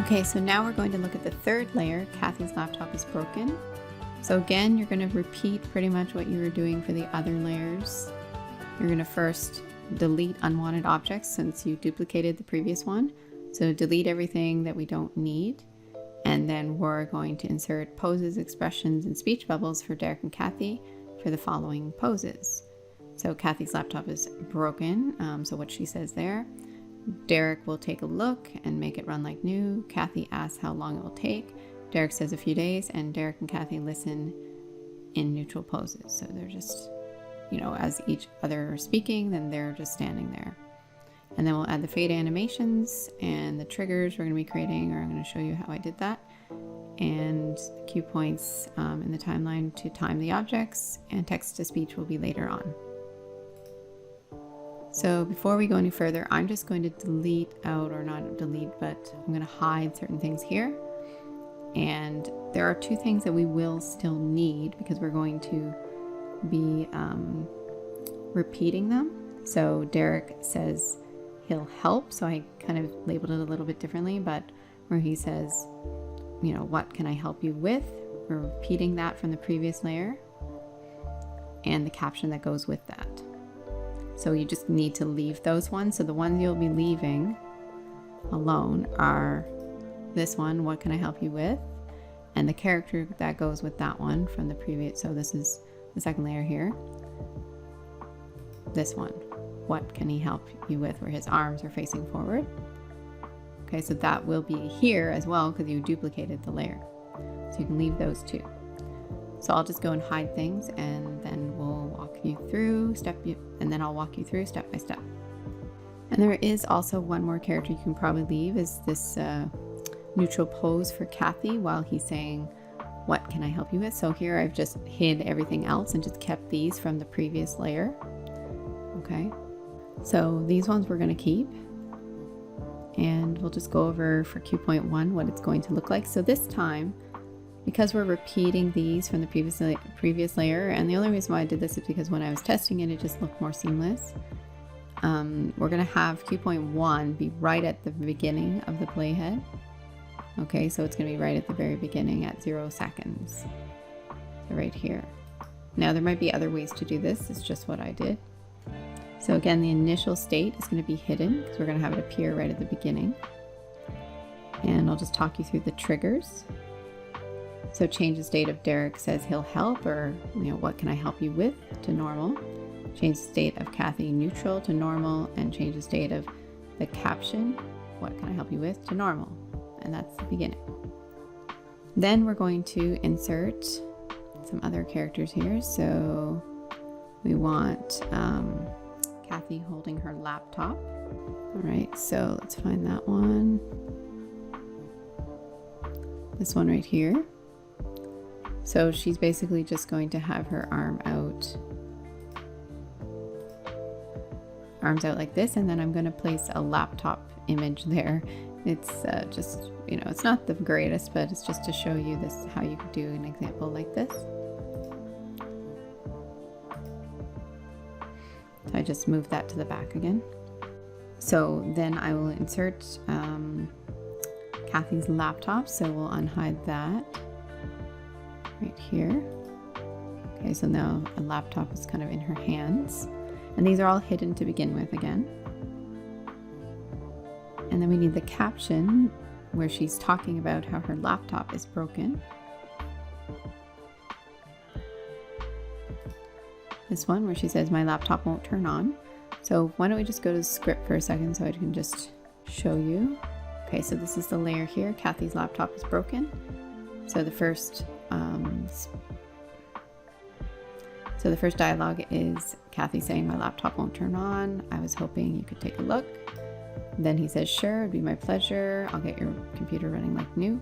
Okay, so now we're going to look at the third layer, Kathy's laptop is broken. So again, you're going to repeat pretty much what you were doing for the other layers. You're going to first delete unwanted objects since you duplicated the previous one. So delete everything that we don't need. And then we're going to insert poses, expressions, and speech bubbles for Derek and Kathy for the following poses. So Kathy's laptop is broken, so what she says there. Derek will take a look and make it run like new. Kathy asks how long it will take. Derek says a few days, and Derek and Kathy listen in neutral poses. So they're just, as each other are speaking, then they're just standing there. And then we'll add the fade animations and the triggers we're going to be creating, or I'm going to show you how I did that. And the cue points in the timeline to time the objects, and text to speech will be later on. So before we go any further, I'm just going to delete out, or not delete, but I'm going to hide certain things here. And there are two things that we will still need because we're going to be repeating them. So Derek says he'll help. So I kind of labeled it a little bit differently, but where he says, what can I help you with? We're repeating that from the previous layer and the caption that goes with that. So you just need to leave those ones. So the ones you'll be leaving alone are this one, what can I help you with? And the character that goes with that one from the previous. So this is the second layer here. This one, what can he help you with? Where his arms are facing forward. Okay, so that will be here as well because you duplicated the layer. So you can leave those two. So I'll just go and hide things, and then we'll walk you through and then I'll walk you through step by step. And there is also one more character you can probably leave, is this neutral pose for Kathy while he's saying, what can I help you with? So here I've just hid everything else and just kept these from the previous layer. Okay, so these ones we're going to keep. And we'll just go over for cue point 1 what it's going to look like. So this time, because we're repeating these from the previous layer, and the only reason why I did this is because when I was testing it, it just looked more seamless. We're going to have cue point 1 be right at the beginning of the playhead. Okay, so it's going to be right at the very beginning at 0 seconds. So right here. Now there might be other ways to do this, it's just what I did. So again, the initial state is going to be hidden because we're going to have it appear right at the beginning. And I'll just talk you through the triggers. So change the state of Derek says he'll help, or what can I help you with, to normal. Change the state of Kathy neutral to normal, and change the state of the caption, what can I help you with, to normal. And that's the beginning. Then we're going to insert some other characters here. So we want Kathy holding her laptop. All right, so let's find that one. This one right here. So she's basically just going to have her arms out like this, and then I'm going to place a laptop image there. It's just, it's not the greatest, but it's just to show you this, how you could do an example like this. So I just moved that to the back again. So then I will insert Kathy's laptop. So we'll unhide that right here. Okay, so now a laptop is kind of in her hands. And these are all hidden to begin with again. And then we need the caption where she's talking about how her laptop is broken. This one where she says, my laptop won't turn on. So why don't we just go to the script for a second so I can just show you. Okay, so this is the layer here. Kathy's laptop is broken. So the first dialogue is Kathy saying, my laptop won't turn on. I was hoping you could take a look. Then he says, sure, it'd be my pleasure. I'll get your computer running like new.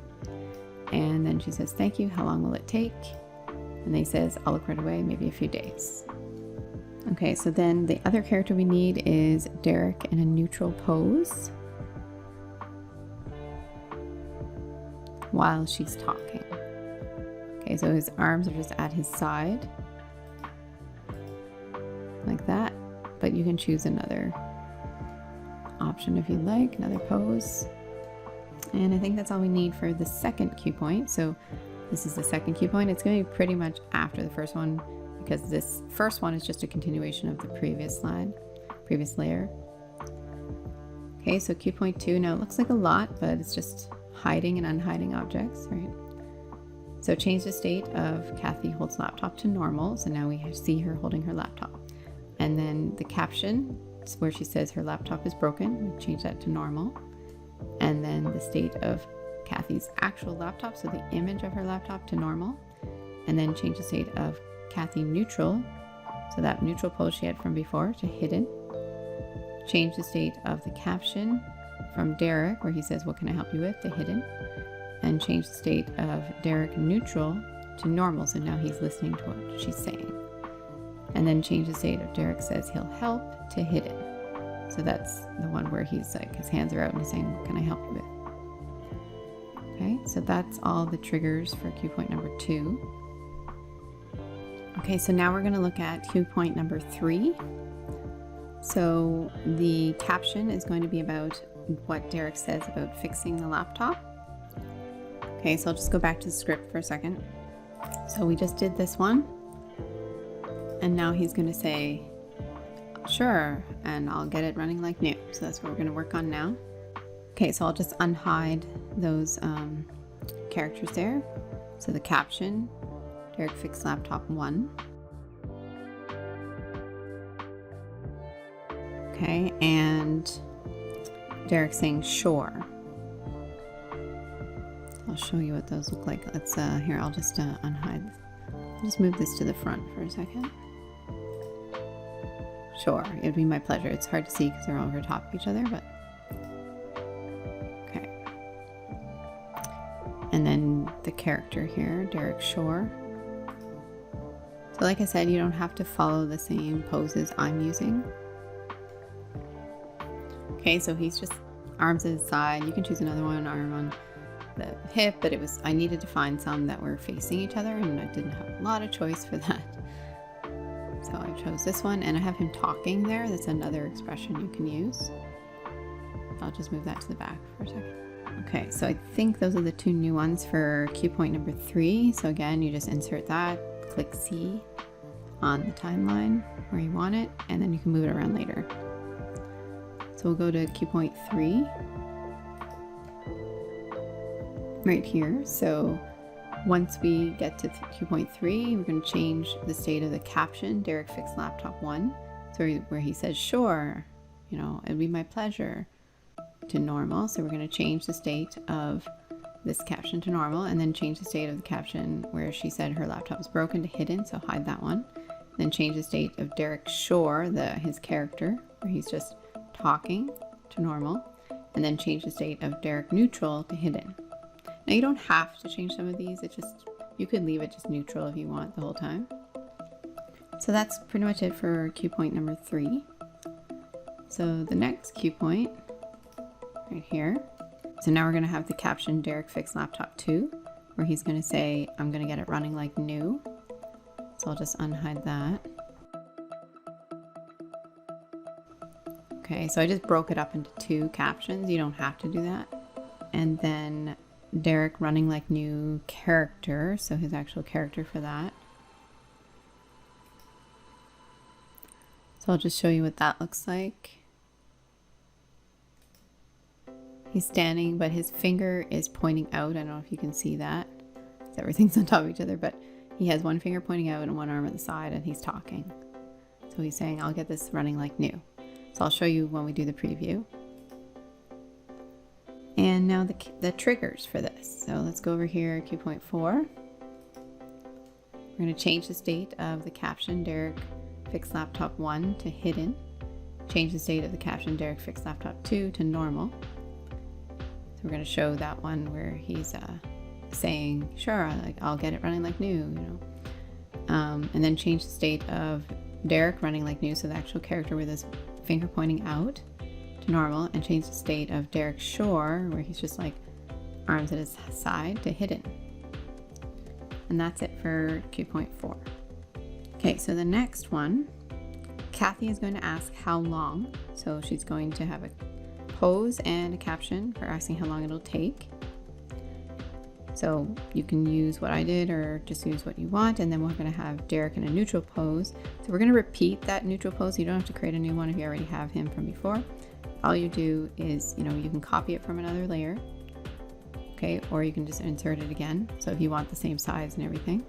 And then she says, thank you. How long will it take? And then he says, I'll look right away, maybe a few days. Okay, so then the other character we need is Derek in a neutral pose while she's talking. Okay, so his arms are just at his side, like that, but you can choose another option if you like, another pose. And I think that's all we need for the second cue point. So this is the second cue point. It's going to be pretty much after the first one, because this first one is just a continuation of the previous layer. Okay, so cue point 2. Now it looks like a lot, but it's just hiding and unhiding objects, right? So change the state of Kathy holds laptop to normal. So now we see her holding her laptop. And then the caption where she says her laptop is broken, we change that to normal. And then the state of Kathy's actual laptop, so the image of her laptop, to normal. And then change the state of Kathy neutral, so that neutral pose she had from before, to hidden. Change the state of the caption from Derek, where he says, "What can I help you with?" to hidden. And change the state of Derek neutral to normal, so now he's listening to what she's saying. And then change the state of Derek says he'll help to hidden. So that's the one where he's like, his hands are out and he's saying, "What can I help you with?" Okay, so that's all the triggers for cue point number 2. Okay, so now we're going to look at cue point number 3. So the caption is going to be about what Derek says about fixing the laptop. Okay, so I'll just go back to the script for a second. So we just did this one. And now he's going to say, "Sure, and I'll get it running like new." So that's what we're going to work on now. Okay, so I'll just unhide those characters there. So the caption, Derek fixed laptop 1. Okay, and Derek saying "sure." I'll show you what those look like. Let's here, I'll just unhide. I'll just move this to the front for a second. "Sure, it'd be my pleasure." It's hard to see because they're over top of each other, but okay. And then the character here, Derek "sure." So like I said, you don't have to follow the same poses I'm using. Okay, so he's just arms at his side. You can choose another one, arm on the hip, but I needed to find some that were facing each other, and I didn't have a lot of choice for that. So I chose this one, and I have him talking there. That's another expression you can use. I'll just move that to the back for a second. Okay, so I think those are the 2 new ones for cue point number 3. So again, you just insert that, click C on the timeline where you want it, and then you can move it around later. So we'll go to cue point 3 right here. So once we get to cue point 3, we're going to change the state of the caption, Derek fixed laptop 1. So where he says, "Sure, you know, it'd be my pleasure," to normal. So we're going to change the state of this caption to normal, and then change the state of the caption where she said her laptop was broken to hidden. So hide that one. Then change the state of Derek "sure," his character, where he's just talking, to normal. And then change the state of Derek neutral to hidden. Now you don't have to change some of these, you could leave it just neutral if you want the whole time. So that's pretty much it for cue point number 3. So the next cue point, right here. So now we're going to have the caption Derek fixed laptop 2, where he's going to say, "I'm going to get it running like new." So I'll just unhide that. Okay, so I just broke it up into 2 captions. You don't have to do that. And then Derek running like new character, so his actual character for that. So I'll just show you what that looks like. He's standing, but his finger is pointing out. I don't know if you can see that. Everything's on top of each other, but he has one finger pointing out and one arm at the side, and he's talking. So he's saying, "I'll get this running like new." So I'll show you when we do the preview. And now the triggers for this. So let's go over here, cue point 4. We're going to change the state of the caption, Derek fixed laptop 1 to hidden. Change the state of the caption, Derek fixed laptop 2 to normal. So we're going to show that one where he's saying, "Sure, I'll get it running like new," you know. And then change the state of Derek running like new, so the actual character with his finger pointing out, to normal, and change the state of Derek "sure," where he's just like arms at his side, to hidden. And that's it for cue point 4. Okay, so the next one, Kathy is going to ask how long. So she's going to have a pose and a caption for asking how long it'll take. So you can use what I did or just use what you want. And then we're going to have Derek in a neutral pose. So we're going to repeat that neutral pose. You don't have to create a new one if you already have him from before. All you do is, you can copy it from another layer. Okay, or you can just insert it again. So if you want the same size and everything.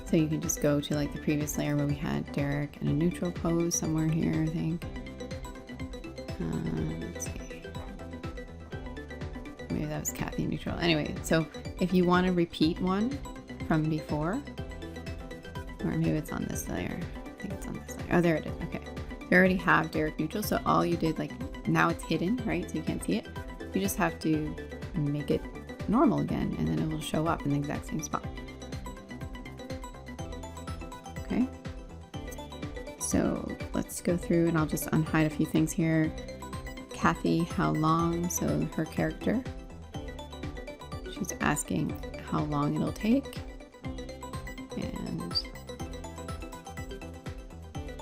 So you can just go to like the previous layer where we had Derek in a neutral pose somewhere here, I think. Let's see. Maybe that was Kathy neutral. Anyway, so if you want to repeat one from before, or maybe it's on this layer. I think it's on this layer. Oh, there it is. Okay. You already have Derek neutral, so all you did, like now it's hidden, right? So you can't see it. You just have to make it normal again, and then it will show up in the exact same spot. Okay. So let's go through and I'll just unhide a few things here. Kathy, how long? So her character. She's asking how long it'll take. And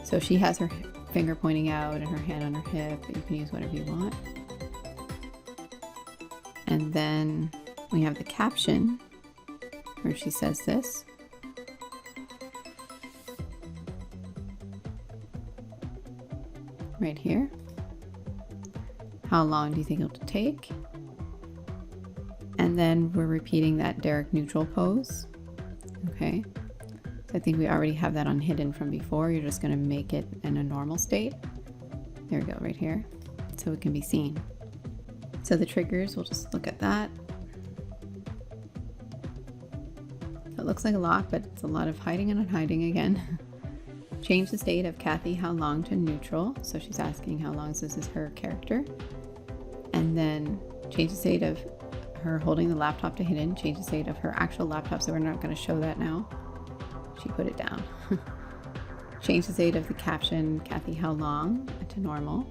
so she has her finger pointing out and her hand on her hip, but you can use whatever you want. And then we have the caption where she says this. Right here. How long do you think it'll take? And then we're repeating that Derek neutral pose. Okay. So I think we already have that on hidden from before. You're just going to make it in a normal state. There we go, right here. So it can be seen. So the triggers, we'll just look at that. So it looks like a lot, but it's a lot of hiding and unhiding again. Change the state of Kathy, how long, to neutral. So she's asking how long, so this is her character. And then change the state of her holding the laptop to hidden. Change the state of her actual laptop, so we're not going to show that now. She put it down. Change the state of the caption, Kathy, how long, to normal.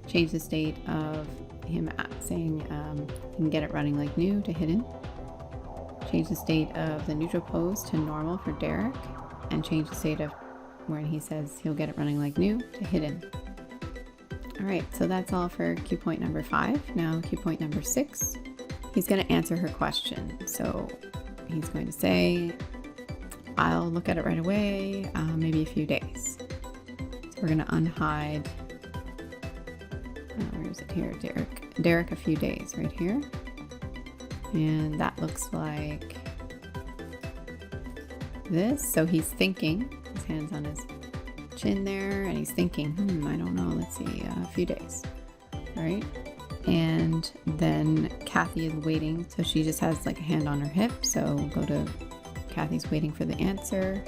Change the state of him saying you can get it running like new, to hidden. Change the state of the neutral pose to normal for Derek. And change the state of when he says he'll get it running like new, to hidden. All right, so that's all for cue point number 5. Now cue point number 6, he's going to answer her question. So he's going to say, I'll look at it right away, maybe a few days. So we're going to unhide, where is it here? Derek, a few days, right here. And that looks like this. So he's thinking, his hands on his chin there, and he's thinking, I don't know, let's see, a few days, right? And then Kathy is waiting, so she just has like a hand on her hip. So we'll go to Kathy's waiting for the answer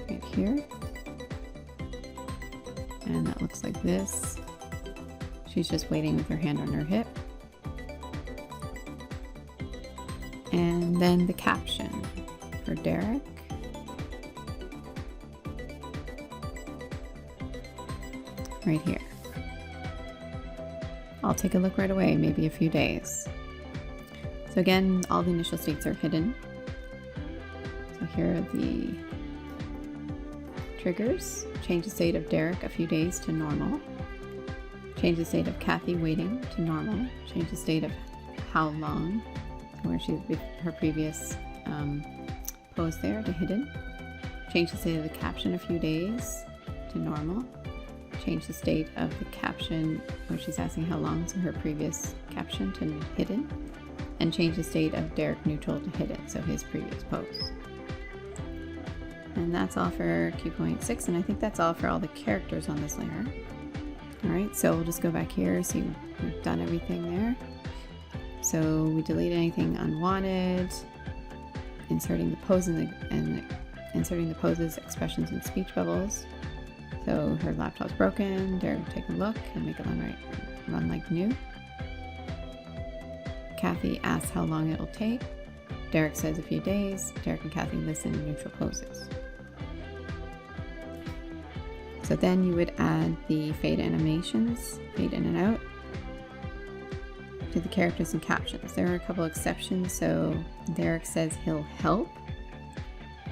right here. And that looks like this. She's just waiting with her hand on her hip. And then the caption for Derek. Right here. I'll take a look right away, maybe a few days. So again, all the initial states are hidden. So here are the triggers. Change the state of Derek, a few days, to normal. Change the state of Kathy, waiting, to normal. Change the state of how long, where she's with her previous pose there, to hidden. Change the state of the caption, a few days, to normal. Change the state of the caption where she's asking how long, so her previous caption, to hidden. And change the state of Derek neutral to hidden, so his previous pose. And that's all for cue point 6, and I think that's all for all the characters on this layer. Alright, so we'll just go back here, see we've done everything there. So we delete anything unwanted, inserting the pose and inserting the poses, expressions, and speech bubbles. So her laptop's broken. Derek will take a look and make it run like new. Kathy asks how long it'll take. Derek says a few days. Derek and Kathy listen in neutral poses. So then you would add the fade animations, fade in and out, to the characters and captions. There are a couple exceptions. So Derek says he'll help.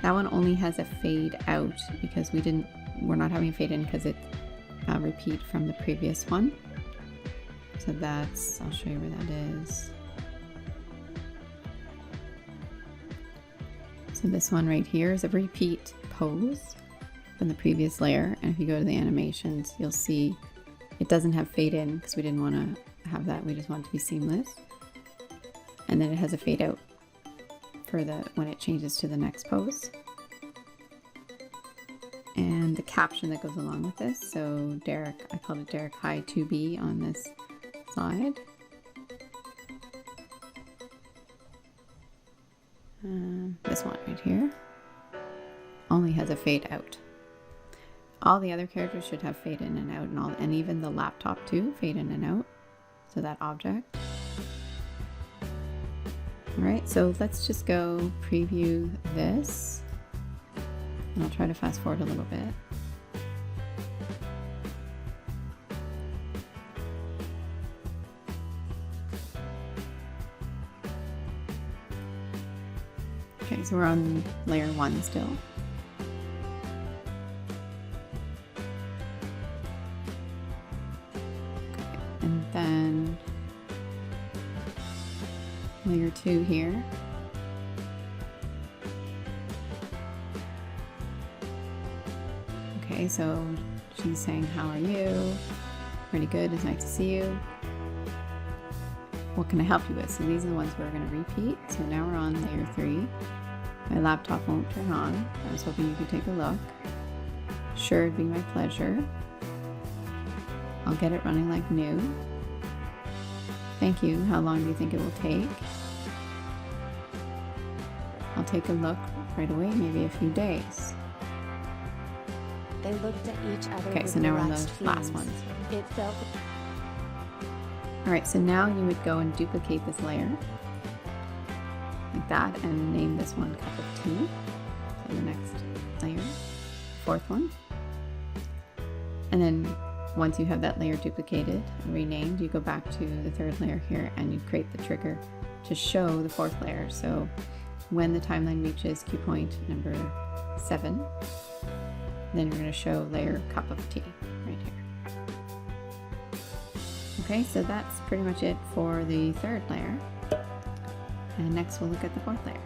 That one only has a fade out because we're not having a fade in because repeat from the previous one. So that's, I'll show you where that is. So this one right here is a repeat pose from the previous layer. And if you go to the animations, you'll see it doesn't have fade in because we didn't want to have that. We just want it to be seamless. And then it has a fade out for when it changes to the next pose. And the caption that goes along with this. So Derek, I called it Derek High 2B on this slide. This one right here only has a fade out. All the other characters should have fade in and out, and even the laptop too, fade in and out. So that object. All right, so let's just go preview this. And I'll try to fast forward a little bit. Okay, so we're on layer 1 still. Okay, and then layer 2 here. Okay, so she's saying, how are you? Pretty good, it's nice to see you. What can I help you with? So these are the ones we're going to repeat. So now we're on layer 3. My laptop won't turn on. I was hoping you could take a look. Sure, it'd be my pleasure. I'll get it running like new. Thank you. How long do you think it will take? I'll take a look right away, maybe a few days. They looked at each other. Okay, so now we're on the last ones. It felt. All right, so now you would go and duplicate this layer like that and name this one cup of tea. So the next layer, fourth one. And then once you have that layer duplicated and renamed, you go back to the third layer here and you create the trigger to show the fourth layer. So when the timeline reaches cue point number 7, then you're going to show layer cup of tea right here. Okay, so that's pretty much it for the third layer. And next we'll look at the fourth layer.